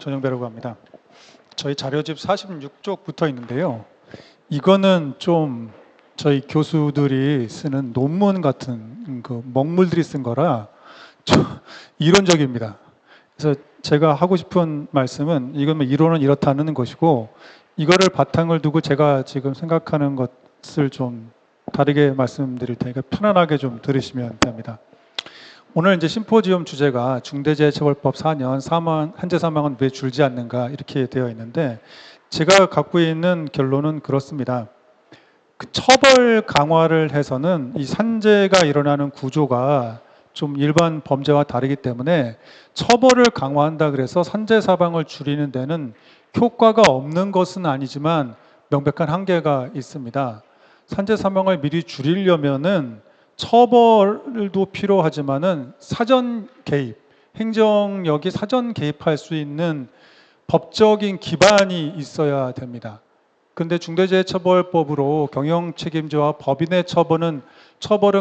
전영배라고 합니다. 저희 자료집 46쪽 붙어 있는데요. 이거는 좀 저희 교수들이 쓰는 논문 같은 그 먹물들이 쓴 거라 좀 이론적입니다. 그래서 제가 하고 싶은 말씀은 이건 뭐 이론은 이렇다는 것이고 이거를 바탕을 두고 제가 지금 생각하는 것을 좀 다르게 말씀드릴 테니까 편안하게 좀 들으시면 됩니다. 오늘 이제 심포지엄 주제가 중대재해처벌법 4년 한재 사망은 왜 줄지 않는가 이렇게 되어 있는데 제가 갖고 있는 결론은 그렇습니다. 그 처벌 강화를 해서는 이 산재가 일어나는 구조가 좀 일반 범죄와 다르기 때문에 처벌을 강화한다 그래서 산재 사망을 줄이는 데는 효과가 없는 것은 아니지만 명백한 한계가 있습니다. 산재 사망을 미리 줄이려면은 처벌도 필요하지만은 사전 개입, 행정력이 사전 개입할 수 있는 법적인 기반이 있어야 됩니다. 그런데 중대재해처벌법으로 경영책임자와 법인의 처벌은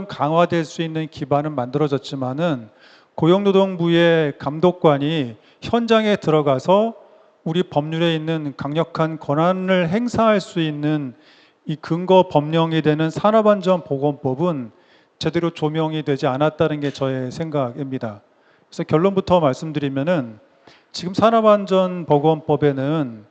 강화될 수 있는 기반은 만들어졌지만은 고용노동부의 감독관이 현장에 들어가서 우리 법률에 있는 강력한 권한을 행사할 수 있는 이 근거 법령이 되는 산업안전보건법은 제대로 조명이 되지 않았다는 게 저의 생각입니다. 그래서 결론부터 말씀드리면은 지금 산업안전보건법에는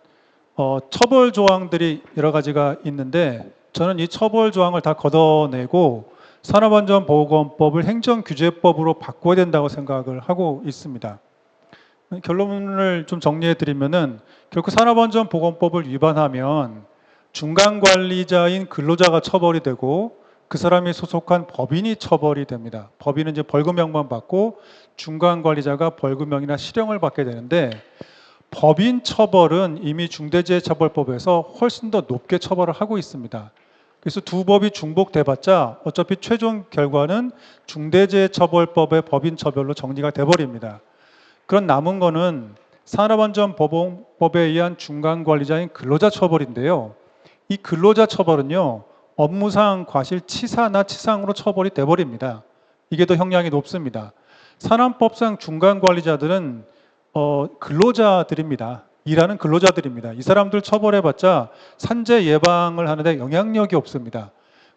처벌 조항들이 여러 가지가 있는데 저는 이 처벌 조항을 다 걷어내고 산업안전보건법을 행정규제법으로 바꿔야 된다고 생각을 하고 있습니다. 결론을 좀 정리해 드리면은 결국 산업안전보건법을 위반하면 중간관리자인 근로자가 처벌이 되고 그 사람이 소속한 법인이 처벌이 됩니다. 법인은 이제 벌금형만 받고 중간관리자가 벌금형이나 실형을 받게 되는데 법인 처벌은 이미 중대재해처벌법에서 훨씬 더 높게 처벌을 하고 있습니다. 그래서 두 법이 중복돼봤자 어차피 최종 결과는 중대재해처벌법의 법인 처벌로 정리가 돼버립니다. 그런 남은 거는 산업안전보건법에 의한 중간관리자인 근로자 처벌인데요. 이 근로자 처벌은요, 업무상 과실치사나 치상으로 처벌이 돼버립니다. 이게 더 형량이 높습니다. 산업법상 중간관리자들은 근로자들입니다. 일하는 근로자들입니다. 이 사람들 처벌해봤자 산재 예방을 하는데 영향력이 없습니다.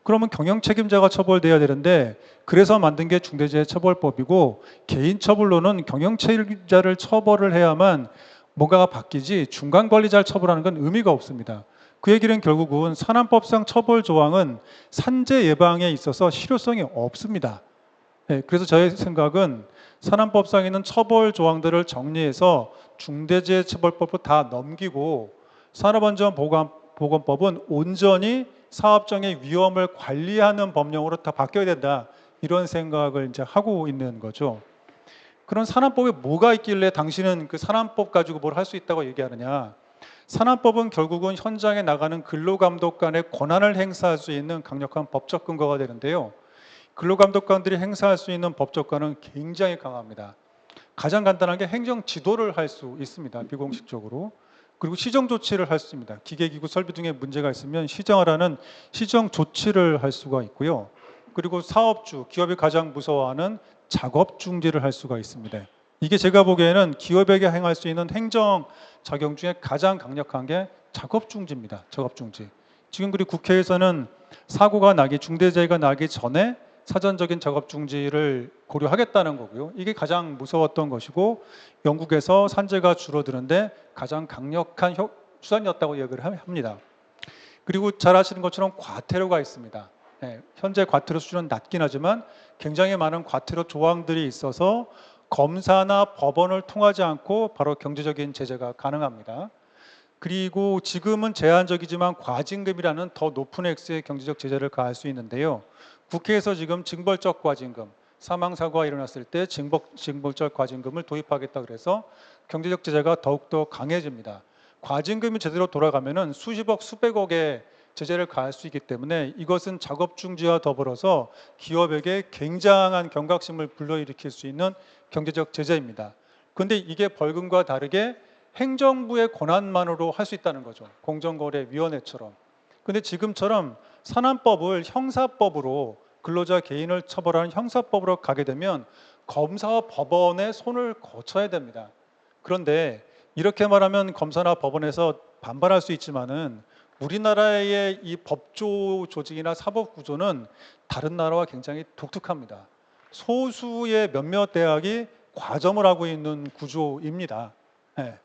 그러면 경영책임자가 처벌돼야 되는데 그래서 만든 게 중대재해처벌법이고 개인처벌로는 경영책임자를 처벌을 해야만 뭔가가 바뀌지 중간관리자를 처벌하는 건 의미가 없습니다. 그 얘기는 결국은 산업법상 처벌 조항은 산재 예방에 있어서 실효성이 없습니다. 네, 그래서 저의 생각은 산업법상에 있는 처벌 조항들을 정리해서 중대재해처벌법을 다 넘기고 산업안전보건법은 온전히 사업장의 위험을 관리하는 법령으로 다 바뀌어야 된다. 이런 생각을 이제 하고 있는 거죠. 그런 산업법에 뭐가 있길래 당신은 그 산업법 가지고 뭘 할 수 있다고 얘기하느냐. 산업법은 결국은 현장에 나가는 근로감독관의 권한을 행사할 수 있는 강력한 법적 근거가 되는데요. 근로감독관들이 행사할 수 있는 법적과는 굉장히 강합니다. 가장 간단한 게 행정 지도를 할 수 있습니다. 비공식적으로. 그리고 시정 조치를 할 수 있습니다. 기계기구 설비 등의 문제가 있으면 시정하라는 시정 조치를 할 수가 있고요. 그리고 사업주, 기업이 가장 무서워하는 작업 중지를 할 수가 있습니다. 이게 제가 보기에는 기업에게 행할 수 있는 행정 작용 중에 가장 강력한 게 작업 중지입니다. 작업 중지. 지금 그리고 국회에서는 사고가 나기, 중대재해가 나기 전에 사전적인 작업 중지를 고려하겠다는 거고요. 이게 가장 무서웠던 것이고 영국에서 산재가 줄어드는데 가장 강력한 수단이었다고 얘기를 합니다. 그리고 잘 아시는 것처럼 과태료가 있습니다. 네, 현재 과태료 수준은 낮긴 하지만 굉장히 많은 과태료 조항들이 있어서 검사나 법원을 통하지 않고 바로 경제적인 제재가 가능합니다. 그리고 지금은 제한적이지만 과징금이라는 더 높은 액수의 경제적 제재를 가할 수 있는데요. 국회에서 지금 징벌적 과징금, 사망사고가 일어났을 때 징벌적 과징금을 도입하겠다 그래서 경제적 제재가 더욱더 강해집니다. 과징금이 제대로 돌아가면은 수십억, 수백억의 제재를 가할 수 있기 때문에 이것은 작업 중지와 더불어서 기업에게 굉장한 경각심을 불러일으킬 수 있는 경제적 제재입니다. 그런데 이게 벌금과 다르게 행정부의 권한만으로 할 수 있다는 거죠. 공정거래위원회처럼. 그런데 지금처럼 산안법을 형사법으로 근로자 개인을 처벌하는 형사법으로 가게 되면 검사와 법원의 손을 거쳐야 됩니다. 그런데 이렇게 말하면 검사나 법원에서 반발할 수 있지만은 우리나라의 이 법조 조직이나 사법 구조는 다른 나라와 굉장히 독특합니다. 소수의 몇몇 대학이 과점을 하고 있는 구조입니다. 예.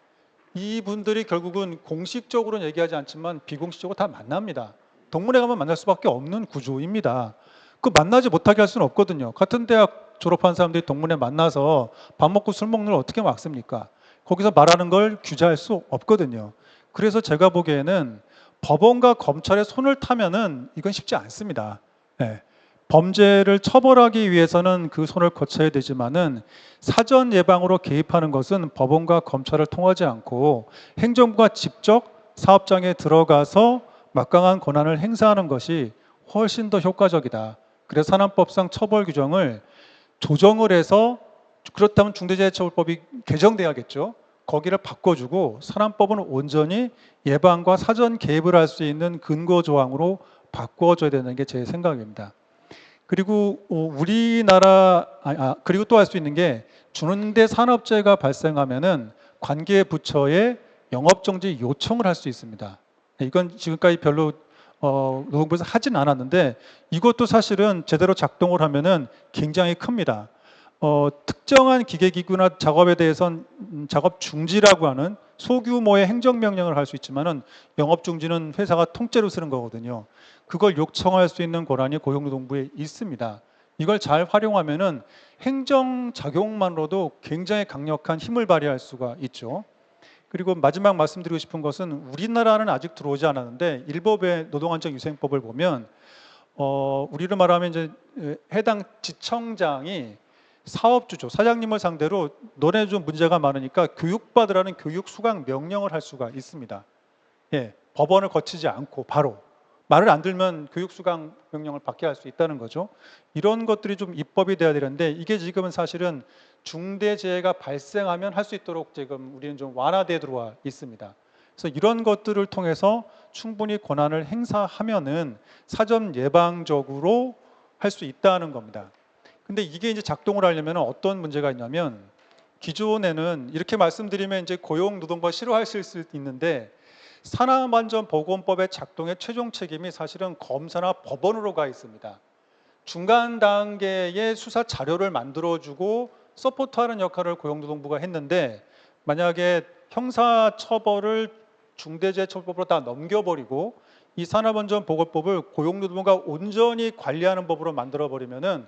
이분들이 결국은 공식적으로는 얘기하지 않지만 비공식적으로 다 만납니다. 동문회 가면 만날 수밖에 없는 구조입니다. 그 만나지 못하게 할 수는 없거든요. 같은 대학 졸업한 사람들이 동문회 만나서 밥 먹고 술 먹는 걸 어떻게 막습니까? 거기서 말하는 걸 규제할 수 없거든요. 그래서 제가 보기에는 법원과 검찰의 손을 타면은 이건 쉽지 않습니다. 예. 범죄를 처벌하기 위해서는 그 손을 거쳐야 되지만은 사전 예방으로 개입하는 것은 법원과 검찰을 통하지 않고 행정부가 직접 사업장에 들어가서 막강한 권한을 행사하는 것이 훨씬 더 효과적이다. 그래서 산안법상 처벌 규정을 조정을 해서 그렇다면 중대재해처벌법이 개정돼야겠죠. 거기를 바꿔주고 산안법은 온전히 예방과 사전 개입을 할 수 있는 근거 조항으로 바꿔줘야 되는 게 제 생각입니다. 그리고 우리나라 그리고 또 할 수 있는 게 중대 산업재해가 발생하면은 관계 부처에 영업정지 요청을 할 수 있습니다. 이건 지금까지 별로 노동부에서 하진 않았는데 이것도 사실은 제대로 작동을 하면은 굉장히 큽니다. 특정한 기계기구나 작업에 대해서는 작업 중지라고 하는 소규모의 행정명령을 할 수 있지만은 영업 중지는 회사가 통째로 쓰는 거거든요. 그걸 요청할 수 있는 권한이 고용노동부에 있습니다. 이걸 잘 활용하면은 행정작용만으로도 굉장히 강력한 힘을 발휘할 수가 있죠. 그리고 마지막 말씀드리고 싶은 것은 우리나라는 아직 들어오지 않았는데 일법의 노동안전위생법을 보면 우리로 말하면 이제 해당 지청장이 사업주죠. 사장님을 상대로 너네 좀 문제가 많으니까 교육받으라는 교육 수강 명령을 할 수가 있습니다. 예, 법원을 거치지 않고 바로 말을 안 들면 교육 수강 명령을 받게 할 수 있다는 거죠. 이런 것들이 좀 입법이 돼야 되는데 이게 지금은 사실은 중대재해가 발생하면 할 수 있도록 지금 우리는 좀 완화돼 들어와 있습니다. 그래서 이런 것들을 통해서 충분히 권한을 행사하면은 사전 예방적으로 할 수 있다는 겁니다. 근데 이게 이제 작동을 하려면 어떤 문제가 있냐면 기존에는 이렇게 말씀드리면 이제 고용노동부가 싫어하실 수 있는데 산업안전보건법의 작동의 최종 책임이 사실은 검사나 법원으로 가 있습니다. 중간 단계의 수사 자료를 만들어주고 서포트하는 역할을 고용노동부가 했는데 만약에 형사처벌을 중대재해처벌법으로 다 넘겨버리고 이 산업안전보건법을 고용노동부가 온전히 관리하는 법으로 만들어버리면은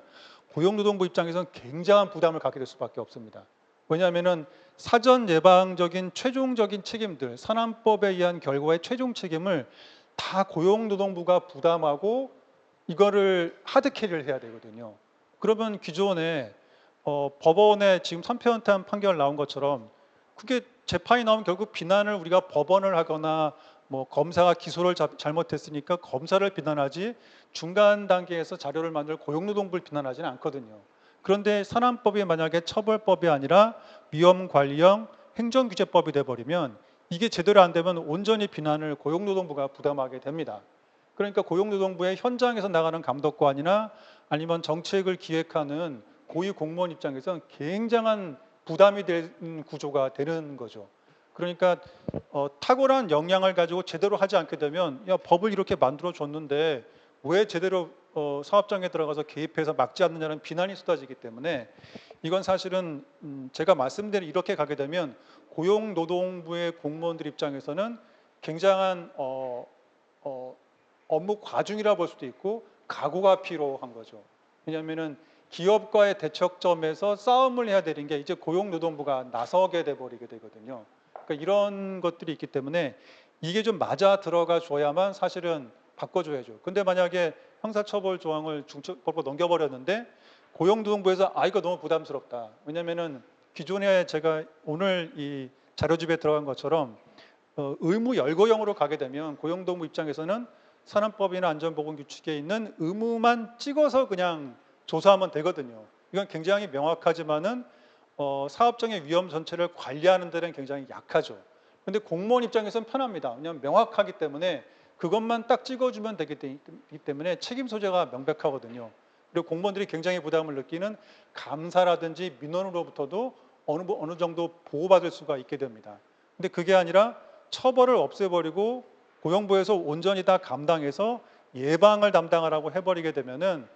고용노동부 입장에서는 굉장한 부담을 갖게 될 수밖에 없습니다. 왜냐하면은 사전 예방적인 최종적인 책임들, 산안법에 의한 결과의 최종 책임을 다 고용노동부가 부담하고 이거를 하드캐리를 해야 되거든요. 그러면 기존에 법원에 지금 선패연탄 판결 나온 것처럼 그게 재판이 나오면 결국 비난을 우리가 법원을 하거나 뭐 검사가 기소를 잘못했으니까 검사를 비난하지 중간 단계에서 자료를 만들 고용노동부를 비난하지는 않거든요. 그런데 산안법이 만약에 처벌법이 아니라 위험관리형 행정규제법이 돼버리면 이게 제대로 안 되면 온전히 비난을 고용노동부가 부담하게 됩니다. 그러니까 고용노동부의 현장에서 나가는 감독관이나 아니면 정책을 기획하는 고위 공무원 입장에서는 굉장한 부담이 되는 구조가 되는 거죠. 그러니까 탁월한 역량을 가지고 제대로 하지 않게 되면 야, 법을 이렇게 만들어 줬는데 왜 제대로 사업장에 들어가서 개입해서 막지 않느냐는 비난이 쏟아지기 때문에 이건 사실은 제가 말씀드린 이렇게 가게 되면 고용노동부의 공무원들 입장에서는 굉장한 업무 과중이라 볼 수도 있고 각오가 필요한 거죠. 왜냐하면은 기업과의 대척점에서 싸움을 해야 되는 게 이제 고용노동부가 나서게 돼버리게 되거든요. 그러니까 이런 것들이 있기 때문에 이게 좀 맞아 들어가 줘야만 사실은 바꿔줘야죠. 근데 만약에 형사처벌 조항을 중처법으로 넘겨버렸는데 고용노동부에서 이거 너무 부담스럽다. 왜냐면은 기존에 제가 오늘 이 자료집에 들어간 것처럼 의무 열거형으로 가게 되면 고용노동부 입장에서는 산업법이나 안전보건규칙에 있는 의무만 찍어서 그냥 조사하면 되거든요. 이건 굉장히 명확하지만은 사업장의 위험 전체를 관리하는 데는 굉장히 약하죠. 그런데 공무원 입장에서는 편합니다. 왜냐하면 명확하기 때문에 그것만 딱 찍어주면 되기 때문에 책임 소재가 명백하거든요. 그리고 공무원들이 굉장히 부담을 느끼는 감사라든지 민원으로부터도 어느 정도 보호받을 수가 있게 됩니다. 근데 그게 아니라 처벌을 없애버리고 고용부에서 온전히 다 감당해서 예방을 담당하라고 해버리게 되면은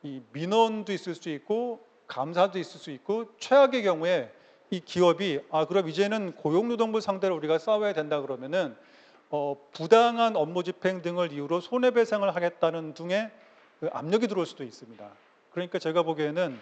이 민원도 있을 수 있고 감사도 있을 수 있고 최악의 경우에 이 기업이 그럼 이제는 고용노동부 상대로 우리가 싸워야 된다 그러면은 부당한 업무 집행 등을 이유로 손해배상을 하겠다는 등의 그 압력이 들어올 수도 있습니다. 그러니까 제가 보기에는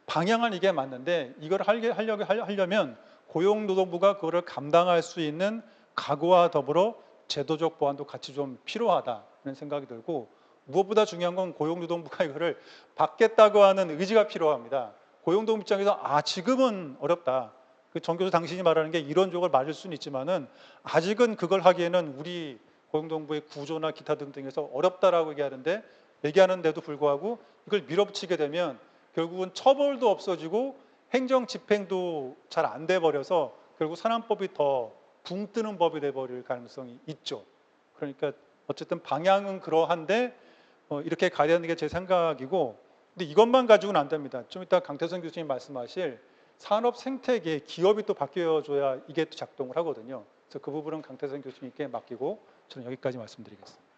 방향은 이게 맞는데 이걸 하려면 고용노동부가 그거를 감당할 수 있는 각오와 더불어 제도적 보완도 같이 좀 필요하다는 생각이 들고 무엇보다 중요한 건 고용노동부가 이거를 받겠다고 하는 의지가 필요합니다. 고용노동부 입장에서 지금은 어렵다. 그 정 교수 당신이 말하는 게 이론적으로 맞을 수는 있지만은 아직은 그걸 하기에는 우리 고용노동부의 구조나 기타 등등에서 어렵다라고 얘기하는데도 불구하고 이걸 밀어붙이게 되면 결국은 처벌도 없어지고 행정 집행도 잘 안 돼 버려서 결국 산안법이 더 붕 뜨는 법이 돼 버릴 가능성이 있죠. 그러니까 어쨌든 방향은 그러한데 이렇게 가야 되는 게 제 생각이고, 근데 이것만 가지고는 안 됩니다. 좀 이따 강태성 교수님 말씀하실 산업 생태계 기업이 또 바뀌어줘야 이게 또 작동을 하거든요. 그래서 그 부분은 강태성 교수님께 맡기고 저는 여기까지 말씀드리겠습니다.